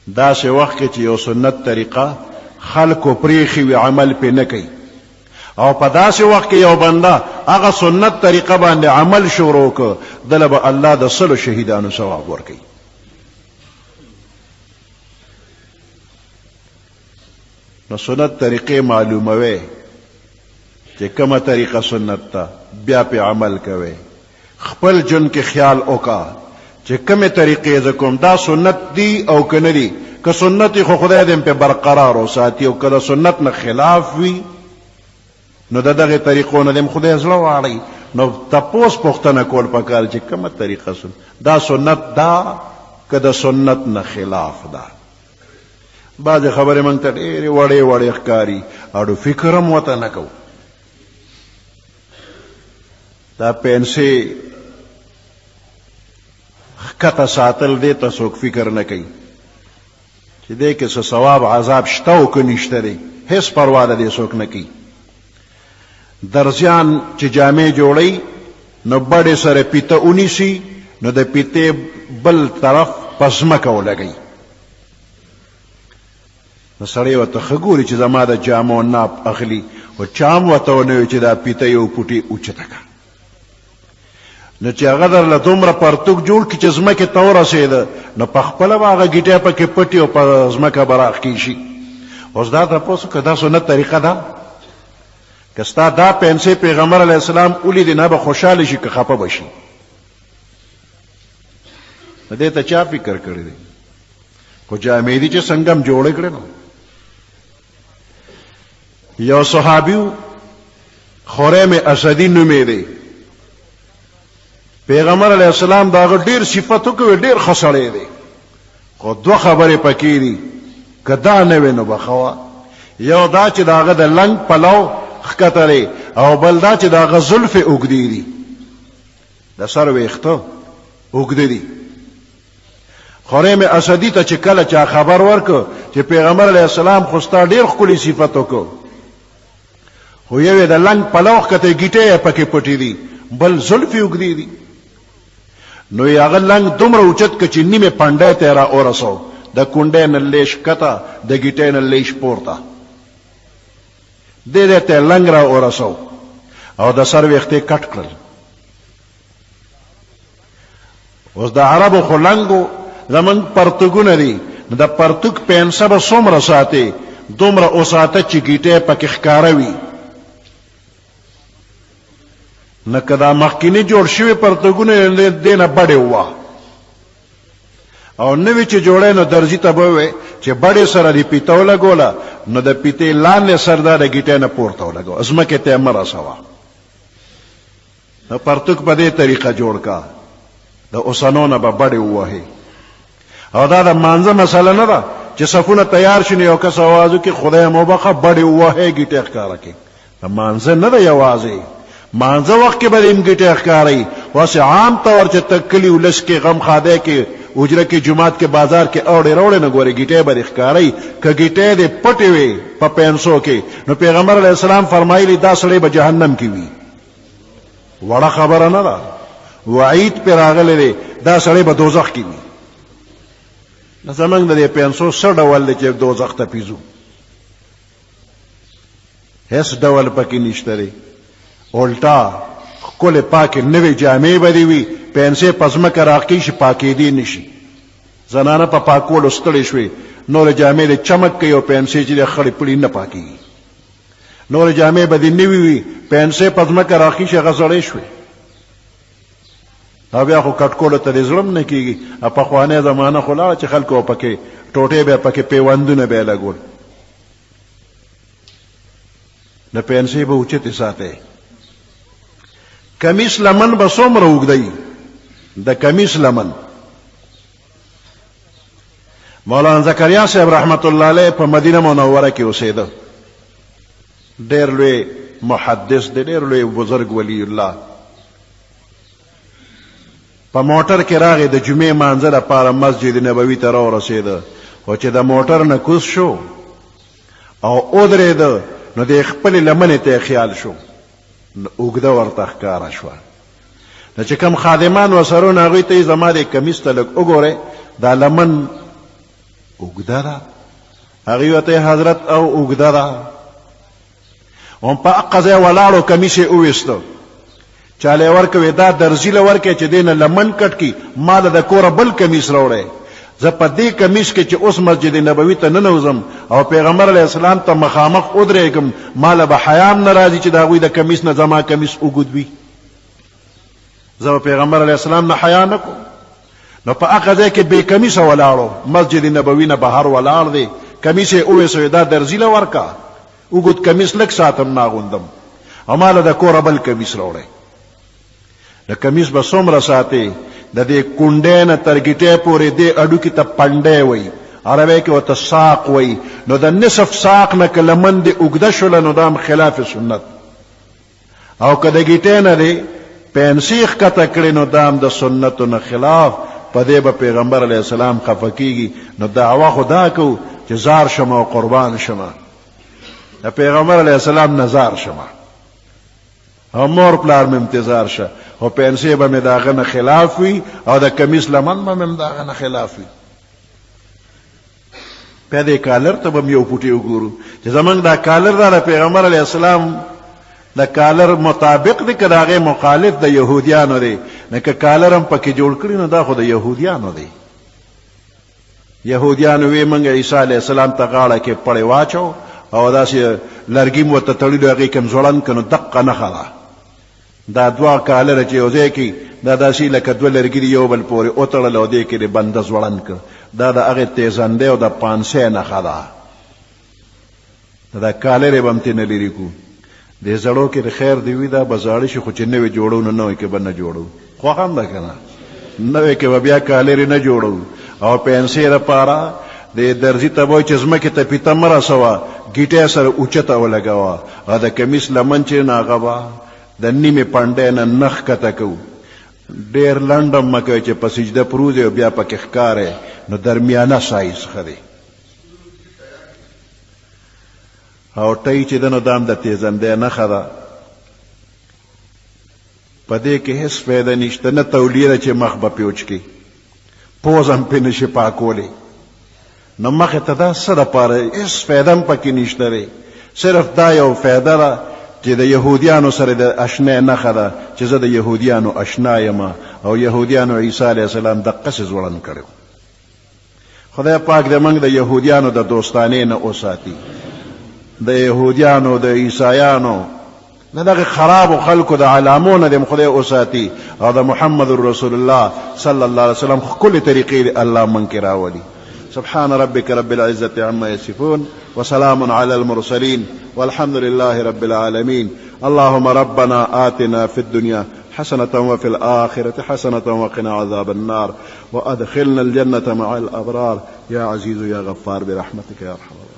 داسې وخت کې چې یو سنت طریقه خلکو پریخي وي عمل پې نه کوي او په داسې وخت کې یو بنده هغه سنت طریقه باندې عمل شروع کړ دله به الله د 100 شهیدانو ثواب ورکوي. نو سنت طریقې معلوموي چې کومه طریقه سنت ته بیا په عمل کوي. خپل جن کې خیال وکا چې کومه طریقې ز کوم دا سنت دی او کنه دی که سنت خو خدای دې په برقرار او ساتي او کله سنت نه خلاف وي نو دغه طریقو نه دې خدای زړه واړي نو تاسو پوښتنه کول پکار چې کومه طریقه دا سنت دا که د سنت نه خلاف ده. بعض خبره مونږ ته ډېرې وړې وړې ښکاري اړو فکر هم وته نه کوو. دا پنسې ښکته ساتل دې ته څوک فکر نه کوي چې دې کې څه ثواب عذاب شته او که نشته دی هیڅ پروا د دې څوک نه کوي. درزیان چې جامې جوړوي نو بډې سره پیته ونیسي نو د پیتې بل طرف په ځمکه ولګوي نو سړی ورته ښه ګوري چې زما د جامو ناپ اخلي خو چام ورته ونه وي چې دا پیته یو پوټې اوچته کړه نو چې هغه درله دومره پرتوک جوړ کړي چې ځمکې ته ورسېده نو پخپله به هغه ګیټۍ پکې پټي او په ځمکه به راښکي شي. اوس دا تپوس که دا سنت طریقه ده که ستا دا پنسې پیغمبر علیه السلام ولیدې نه به خوشحاله شي که خفه به شي. نو دې ته چا فکر کړی دی خو جامې دي چې څنګه هم جوړې کړې نو. یو صحابي خریم اسدي نومې دی پیغمبر علیه السلام دا هغه ډېر صفت وکړی ډېر ښه سړی دی خو دوه خبرې پکې دي که دا نه وي نو به ښه وه. یو دا چې د هغه د لنګ پلو ښکته دی او بل دا چې د هغه زلفې اوږدې دي د سر ویښته اوږده دي. خریم اسدي ته چې کله چا خبر ورکړ چې پیغمبر علیه السلام خو ستا ډېر ښکلي صفت وکړ خو یو یې د لنګ پلو ښکته ګیټۍ یې پکې پټې دي بل زلفې اوږدې دي نو یې هغه لنګ دومره اوچت کړ چې نیمې پنډۍ ته یې را ورسو د کونډۍ نه لیش ښکته د ګیټۍ نه لیش پورته دې ته لنګ را ورسو او د سر ویښتې کټ کړل. اوس د عربو خو لنګو زمونږ پرتګونه دي نو د پرتګ پنسه به څومره ساتې دومره وساته چې ګیټۍ پکې ښکاره وي نه که دا مخکیني جوړ شوي پرتګونه دې نه بډې ووه او نوې چې جوړی نو درځي ته به ووایې چې بډې سره دې پیته ولګوله نو د پیتې لاندې سر دا د ګیټۍ نه پورته ولګوه ځمکې ته یې مه رسوه. نو پرتګ په دې طریقه جوړ کا د اوسنو نه به بډې ووهې او دا د مانځه مسله نه ده چې صفونه تیار شي نو یو کس اواز وکړي خدای مو بخښه بډې ووهې ګیټۍ ښکاره کړي. د مانځه نه ده یوازې مانځه وخت کې به دې ګیټۍ ښکارئ واسې عام طور چې ته کلي ولس کې غم خادی کې اجره کې جماعت کې بازار کې اوړې روړې نه ګورې ګیټۍ به دې ښکارئ که ګیټۍ دې پټې وي په پنسو کې نو پیغمبر علیه السلام فرمایلي دا سړی به جهنم کې وي. وړه خبره نه ده وعید پې راغلی دی دا سړی به دوزخ کې وي. زمونږ د دې پنسو څه ډول دی چې دوزخ ته پیځو هیڅ ډول پکې نشته دی. الټا ښکلې پاکې نوې جامې به دې وي پنسې په ځمکه راښکي شي پاکېدې نه شي. زنانه په پاکولو ستړې شوې نورې جامې دې چمک کوي او پنسې چې دې خړې پړې نه پاکېږي. نورې جامې به دې نوې وي پنسې په ځمکه راښکي شي هغه زړې شوې او بیا خو کټکولو ته دې زړه هم نه کېږي. پخوانۍ زمانه خو لاړه چې خلکو پکې ټوټې به پکې پیوندونه به یې لګول د پنسې به اوچتې ساتئ. کمیس لمن به څومره اوږدی د کمیس لمن. مولانا زکریا صاحب رحمت الله علیه په مدینه منوره کې اوسېده ډېر لوی محدث دی ډېر لوی بزرګ ولی الله. په موټر کې راغی د جمعې مانځه لپاره مسجد نبوي ته راورسېده خو چې د موټر نه کوز شو او ودرېده نو د خپلې لمنې ته خیال شو اوږده ورته ښکاره شوه. نو چې کوم خادمان وسرو نو هغوی ته یې زما د کمیس ته لږ وګورئ دا لمن اوږده ده. هغې ورته حضرت او اوږده ده. هم په حقه ځای ولاړو کمیس یې وویسته. چاله یې ورکوې دا درزي له ورکړې چې دې نه لمن کټ کړي ما له د کوره بل کمیس راوړی. زه په دې کمیس کې چې اوس مسجد نبوي ته ننوځم او پیغمبر علیه السلام ته مخامخ ودرېږم ما له به حیام نه راځي چې د هغوی د کمیس نه زما کمیس اوږد وي. زه به پیغمبر علیه السلام نه حیا نه کوم. نو په هغه ځای کې بې کمیسه ولاړو. مسجد نبوي نه بهر ولاړ دی. کمیس یې وویسوې دا درزي له ورکه. اوږد کمیس لږ ساتم ناغوندم او ما له د کوره بل کمیس راوړی. د کمیس به څومره ساتې؟ د دې کونډۍ نه تر ګیټۍ پورې دې اډوکي ته پنډۍ وایي. عربی کې ورته ساق وایي. نو د نصف ساق نه که لمن دې اوږده شوله نو دا هم خلاف سنت. او که د ګیټۍ نه دې پینسي ښکته کړې نو دا هم د سنتو نه خلاف. په دې به پیغمبر علیه السلام خفه کېږي. نو دعوه خو دا کوو چې زار شمه او قربان شمه. د پیغمبر علیه السلام نه زار شمه او مور پلار مې انتظار شه. خو پینسې به مې د هغه نه خلاف وي او د کمیس لمن به مې د هغه نه خلاف وي. بیا دې کالر ته به م یو پوټې وګورو چې زمونږ دا کالر دا د پیغمبر علیه السلام د کالر مطابق دی که د هغې مخالف د یهودیانو دی. نه که کالر هم پکې جوړ کړي نو دا خو د یهودیانو دی. یهودیانو وی موږ عیسی علیه السلام ته غاړه کې پړې واچو او داسې لرګي م ورته تړلي هغې کې م ځوړند که نو دقه نښه ده. دا دوه کالره چې یو ځای کې دا داسې لکه دوه لرګي دي یو بل پورې وتړل او دې کې د بنده ځوړند کړ. دا د هغې تیزندۍ او د پانسۍ نښه ده. دا کالرې به هم ترې نه لرې کړو. دې زړو کې د خیر دې وي دا به زاړه شي خو چې نوې جوړو نو نوې کې به نه جوړو. خوښ هم ده که نه؟ نوې کې به بیا کالرې نه جوړو. او پینسۍ دپاره د درزي ته به وایي چې ځمکې ته پیته مه رسوه ګیټۍ سره اوچته ولګوه او د کمیس لمن چې نه هغه به د نیمې پنډۍ نه نه ښکته کوو. ډېر لنډ هم مه کوئ چې په سجده پروت او بیا پکې ښکارئ. نو درمیانه سایز ښه دی. او ټی چې ده نو دا هم د تیزندۍ نښه ده. په دې کې هېڅ فایده نشته. نه تولیه ده چې مخ به پې وچکي پوز هم پې نشي پاکولی. نو مخې ته دا څه دپاره هېڅ فایده هم پکې نشته دی. صرف دا یو فایده ده چې د یهودیانو سره د اشنای نښه ده چې زه د یهودیانو اشنا یم او یهودیانو عیسی علیه السلام دقسې ځوړند کړی. خدای پاک د موږ د یهودیانو د دوستانې نه وساتي. د یهودیانو د عیسایانو د دغه خرابو خلکو د علامو نه دې خدای وساتي او د محمد رسول الله صلی الله علیه وسلم ښکلې طریقې الله موږ کې راولي. سبحان ربك رب العزة عما يصفون وسلام على المرسلين والحمد لله رب العالمين. اللهم ربنا آتنا في الدنيا حسنة وفي الآخرة حسنة وقنا عذاب النار وأدخلنا الجنة مع الأبرار يا عزيز يا غفار برحمتك يا أرحم الراحمين.